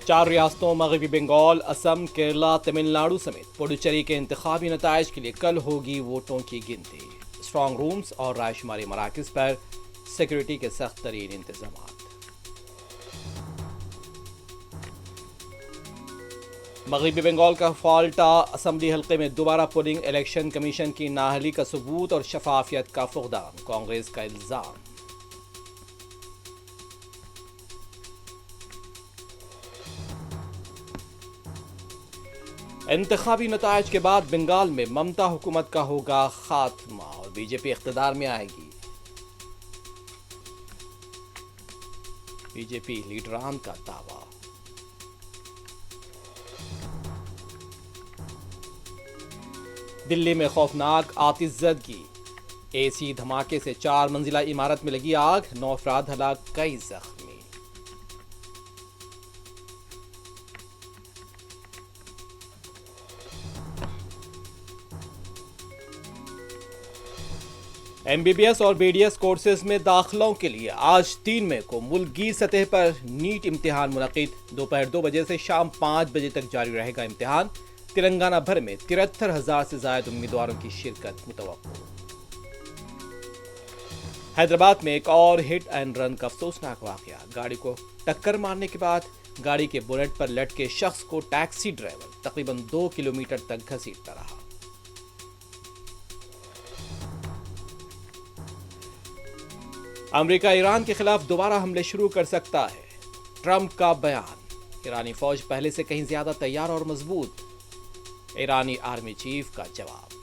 4 ریاستوں مغربی بنگال، اسم، کیرلا، تمل ناڈو سمیت پڈوچیری کے انتخابی نتائج کے لیے کل ہوگی ووٹوں کی گنتی۔ اسٹرانگ رومز اور رائے شماری مراکز پر سیکورٹی کے سخت ترین انتظامات۔ مغربی بنگال کا فالٹا اسمبلی حلقے میں دوبارہ پولنگ، الیکشن کمیشن کی نااہلی کا ثبوت اور شفافیت کا فقدان، کانگریس کا الزام۔ انتخابی نتائج کے بعد بنگال میں ممتا حکومت کا ہوگا خاتمہ اور بی جے پی اقتدار میں آئے گی۔ بی جے پی لیڈران کا دعویٰ۔ دلی میں خوفناک آتش زدگی، اے سی دھماکے سے 4 منزلہ عمارت میں لگی آگ، 9 افراد ہلاک، کئی زخمی۔ ایم بی بی ایس اور بی ڈی ایس کورسز میں داخلوں کے لیے آج 3 مئی کو ملک گیر سطح پر نیٹ امتحان منعقد، دوپہر 2 بجے سے شام 5 بجے تک جاری رہے گا امتحان۔ تلنگانہ بھر میں 73,000 سے زائد امیدواروں کی شرکت متوقع۔ حیدرآباد میں ایک اور ہٹ اینڈ رن کا افسوسناک واقعہ، گاڑی کو ٹکر مارنے کے بعد گاڑی کے بونٹ پر لٹکے شخص کو ٹیکسی ڈرائیور تقریباً 2 کلومیٹر تک گھسیٹتا رہا۔ امریکہ ایران کے خلاف دوبارہ حملے شروع کر سکتا ہے، ٹرمپ کا بیان۔ ایرانی فوج پہلے سے کہیں زیادہ تیار اور مضبوط، ایرانی آرمی چیف کا جواب۔